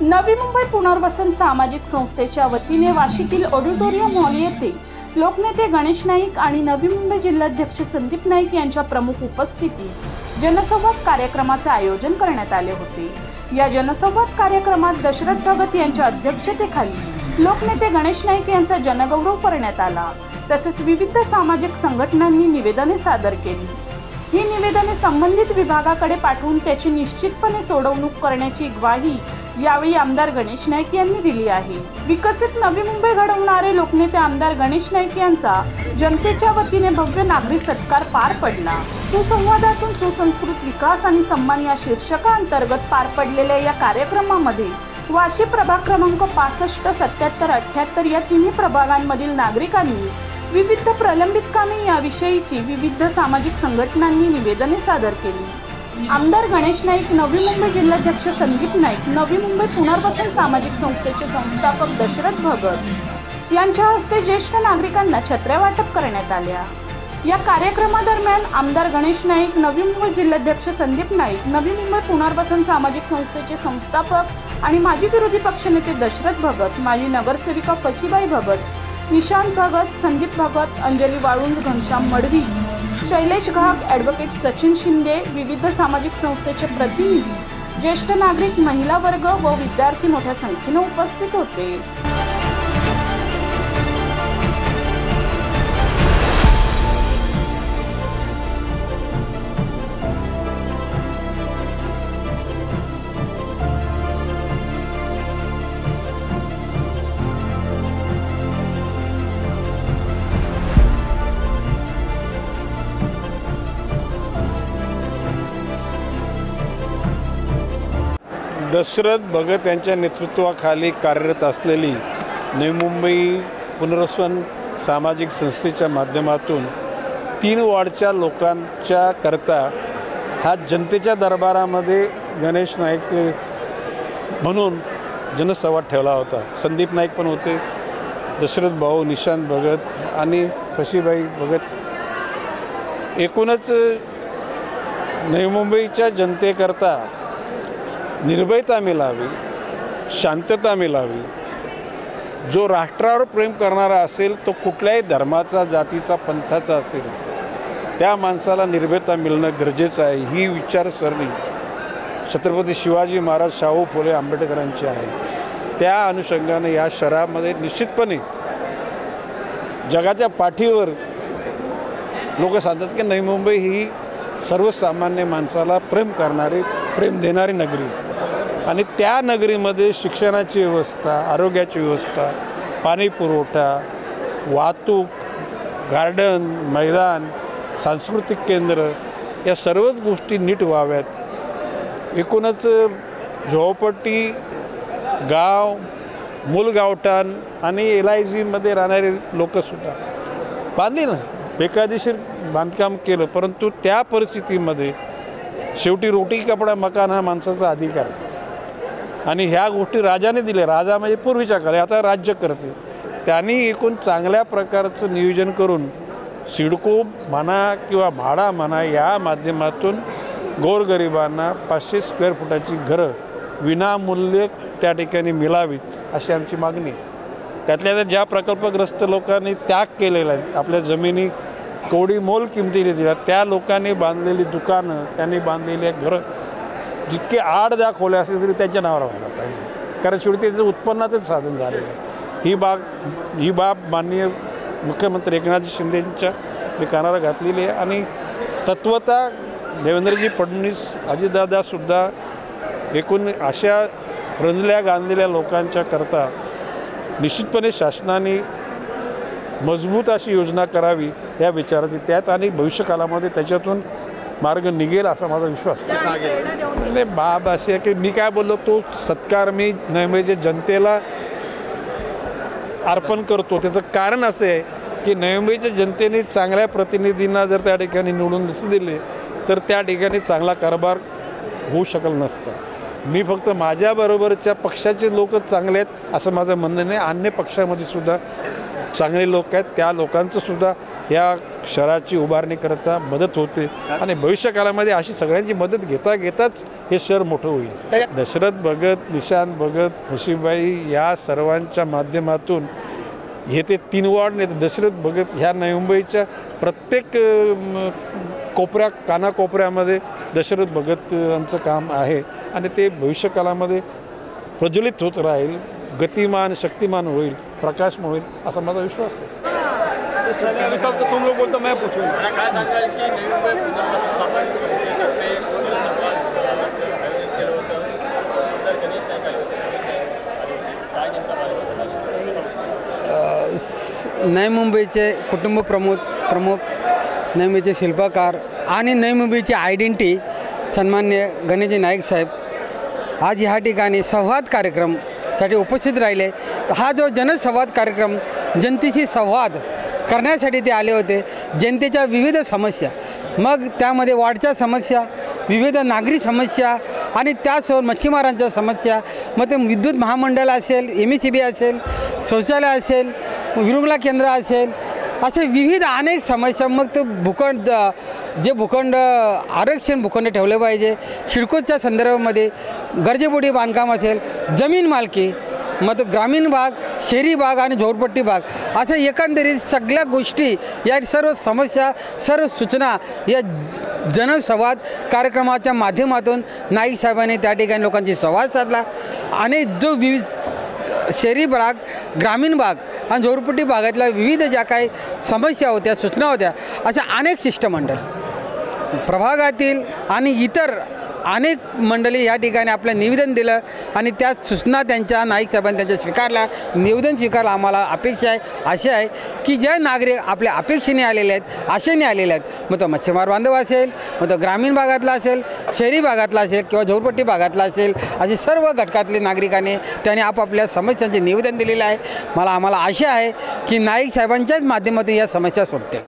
नवी मुंबई पुनर्वसन सामाजिक संस्थेच्या वतीने वाशीतील ऑडिटोरियम हॉल येथे लोकनेते गणेश नाईक आणि नवी मुंबई जिल्हाध्यक्ष संदीप नाईक यांच्या प्रमुख उपस्थितीत जनसंवाद कार्यक्रमाचे आयोजन करण्यात आले होते। या जनसंवाद कार्यक्रमात दशरथ भगत यांच्या अध्यक्षतेखाली लोकनेते गणेश नाईक यांचा जनगौरव करण्यात आला। तसेच विविध सामाजिक संघटनांनी निवेदने सादर केली। ही निवेदने संबंधित विभागाकडे पाठवून त्याची निश्चितपणे सोडवणूक करण्याची ग्वाही यावेळी आमदार गणेश नाईक यांनी दिली आहे। विकसित नवी मुंबई घडवणारे लोकनेते आमदार गणेश नाईक यांचा जनतेच्या वतीने भव्य नागरी सत्कार पार पडला। सुसंवादातून सुसंस्कृत विकास आणि सन्मान या शीर्षकाअंतर्गत पार पडलेल्या या कार्यक्रमामध्ये वाशी प्रभाग क्रमांक 65, 77, 78 या तिन्ही प्रभागांमधील नागरिकांनी विविध प्रलंबित कामे याविषयीची विविध सामाजिक संघटनांनी निवेदने सादर केली। आमदार गणेश नाईक, नवी मुंबई जिल्हाध्यक्ष संदीप नाईक, नवी मुंबई पुनर्वसन सामाजिक संस्थेचे संस्थापक दशरथ भगत यांच्या हस्ते ज्येष्ठ नागरिकांना छत्र्या वाटप करण्यात आल्या। या कार्यक्रमादरम्यान आमदार गणेश नाईक, नवी मुंबई जिल्हाध्यक्ष संदीप नाईक, नवी मुंबई पुनर्वसन सामाजिक संस्थेचे संस्थापक आणि माजी विरोधी पक्षनेते दशरथ भगत, माजी नगरसेविका फशीबाई भगत, निशांत भगत, संदीप भगत, अंजली वाळुंज, घनश्याम मडवी, शैलेश घाग, ॲडव्होकेट सचिन शिंदे, विविध सामाजिक संस्थेचे प्रतिनिधी, ज्येष्ठ नागरिक, महिला वर्ग व विद्यार्थी मोठ्या संख्येने उपस्थित होते। दशरथ भगत यांच्या नेतृत्वाखाली कार्यरत असलेली नवी मुंबई पुनर्वसन सामाजिक संस्थेच्या माध्यमातून 3 वॉर्डच्या लोकांच्या करता हा जनतेच्या दरबारामध्ये गणेश नाईक म्हणून जनसंवाद ठेवला होता। संदीप नाईक पण होते, दशरथ भाऊ, निशांत भगत आणि फशीबाई भगत। एकूणच नवी मुंबईच्या जनतेकरता निर्भयता मिळावी, शांतता मिळावी। जो राष्ट्रावर प्रेम करणारा असेल तो कुठल्याही धर्माचा, जातीचा, पंथाचा असेल त्या माणसाला निर्भयता मिळणं गरजेचं आहे। ही विचारसरणी छत्रपती शिवाजी महाराज, शाहू फुले आंबेडकरांची आहे। त्या अनुषंगाने या शहरामध्ये निश्चितपणे जगाच्या पाठीवर लोक सांगतात की नवी मुंबई ही सर्वसामान्य माणसाला प्रेम करणारी, प्रेम देणारी नगरी आणि त्या नगरीमध्ये शिक्षणाची व्यवस्था, आरोग्याची व्यवस्था, पाणी पुरवठा, वाहतूक, गार्डन, मैदान, सांस्कृतिक केंद्र या सर्वच गोष्टी नीट व्हाव्यात। एकूणच झोपडपट्टी, गाव, मूलगावठाण आणि LIGमध्ये राहणारे लोकसुद्धा बांधली ना, बेकायदेशीर बांधकाम केलं, परंतु त्या परिस्थितीमध्ये शेवटी रोटी कपडा मकान हा माणसाचा अधिकार आहे आणि ह्या गोष्टी राजाने दिल्या। राजा म्हणजे पूर्वीच्या काळी, आता राज्य करते। त्यांनी एकूण चांगल्या प्रकारचं नियोजन करून सिडको म्हणा किंवा म्हाडा म्हणा या माध्यमातून गोरगरिबांना 500 स्क्वेअर फुटाची घरं विनामूल्य त्या ठिकाणी मिळावीत अशी आमची मागणी। त्यातल्या ज्या प्रकल्पग्रस्त लोकांनी त्याग केलेला आहे, आपल्या जमिनी कवडी मोल किमतीने दिल्या, त्या लोकांनी बांधलेली दुकानं, त्यांनी बांधलेली घरं जितके 8-10 खोल्या असतील तरी त्यांच्या नावावर व्हायला पाहिजे, कारण शेवटी त्याचं उत्पन्नाचंच साधन झालेलं आहे। ही बाब माननीय मुख्यमंत्री एकनाथ शिंदेंच्या मी कानाला घातलेली आहे आणि तत्वतः देवेंद्रजी फडणवीस, अजितदादासुद्धा एकूण अशा रंजल्या गांधलेल्या लोकांच्या करता निश्चितपणे शासनाने मजबूत अशी योजना करावी या विचारात त्यात आणि भविष्यकालामध्ये त्याच्यातून मार्ग निघेल असा माझा विश्वास आहे। बाब असे आहे की मी काय बोललो, तो सत्कार मी नवी जनतेला अर्पण करतो। त्याचं कारण असं आहे की नवी मुंबईच्या जनतेने चांगल्या प्रतिनिधींना जर त्या ठिकाणी निवडून दिले तर त्या ठिकाणी चांगला कारभार होऊ शकल नसतं। मी फक्त माझ्याबरोबरच्या पक्षाचे लोक चांगले आहेत असं माझं म्हणणं नाही, अन्य पक्षामध्ये सुद्धा चांगले लोक आहेत, त्या लोकांचं सुद्धा या शहराची उभारणी करता मदत होते आणि भविष्यकाळामध्ये अशी सगळ्यांची मदत घेताच हे शहर मोठं होईल. दशरथ भगत, निशांत भगत, फशीबाई या सर्वांच्या माध्यमातून हे ते 3 वॉर्ड नाही, दशरथ भगत ह्या नवी मुंबईच्या प्रत्येक कानाकोपऱ्यामध्ये दशरथ भगतांचं काम आहे आणि ते भविष्यकाळामध्ये प्रज्वलित होत राहील, गतिमान शक्तिमान होईल, प्रकाशमय होईल असा माझा विश्वास आहे. तुम लोग बोलतो मैं पूछूंगा काय सांगाल की नवी मुंबई पुनर्वसन सामाजिक संस्थेतर्फे केलं होतं तर गणेश नाईक आले होते काय नेमका नवी मुंबईचे कुटुंब प्रमुख नवी मुंबईचे शिल्पकार आणि नवी मुंबईची आयडेंटिटी सन्मान्य गणेश नाईक साहेब आज ह्या ठिकाणी संवाद कार्यक्रमसाठी उपस्थित राहिले. हा जो जनसंवाद कार्यक्रम जनतेशी संवाद करण्यासाठी ते आले होते. जनतेच्या विविध समस्या, मग त्यामध्ये वाढच्या समस्या, विविध नागरी समस्या आणि त्यासोबत मच्छीमारांच्या समस्या, मग ते विद्युत महामंडळ असेल, MECB असेल, शौचालय असेल, विरुंगला केंद्र असेल, असे विविध अनेक समस्या. मग ते भूखंड आरक्षण भूखंड ठेवले पाहिजे, सिडकोच्या संदर्भामध्ये गरजेपोटी बांधकाम असेल, जमीन मालकी, मग ग्रामीण भाग, शहरी भाग आणि झोपडपट्टी भाग, अशा एकंदरीत सगळ्या गोष्टी, या सर्व समस्या, सर्व सूचना या जनसंवाद कार्यक्रमाच्या माध्यमातून नाईक साहेबांनी त्या ठिकाणी लोकांशी संवाद साधला आणि जो शहरी भाग, ग्रामीण भाग आणि झोपडपट्टी भागातल्या विविध ज्या काही समस्या होत्या, सूचना होत्या, अशा अनेक शिष्टमंडळ प्रभागातील आणि इतर अनेक मंडळी या ठिकाणी आपलं निवेदन दिलं आणि त्या सूचना त्यांच्या नाईक साहेबांनी त्यांच्या स्वीकारल्या. निवेदन स्वीकारलं. आम्हाला अपेक्षा आहे अशी आहे की जे नागरिक आपल्या अपेक्षेने आलेले आहेत, आशेने आलेले आहेत, मग तो मच्छीमार बांधव असेल, मग तो ग्रामीण भागातला असेल, शहरी भागातला असेल किंवा झोपडपट्टी भागातला असेल, असे सर्व घटकातले नागरिकांनी त्यांनी आपापल्या समस्यांचे निवेदन दिलेलं आहे. आम्हाला आशा आहे की नाईक साहेबांच्याच माध्यमातून या समस्या सुटतील.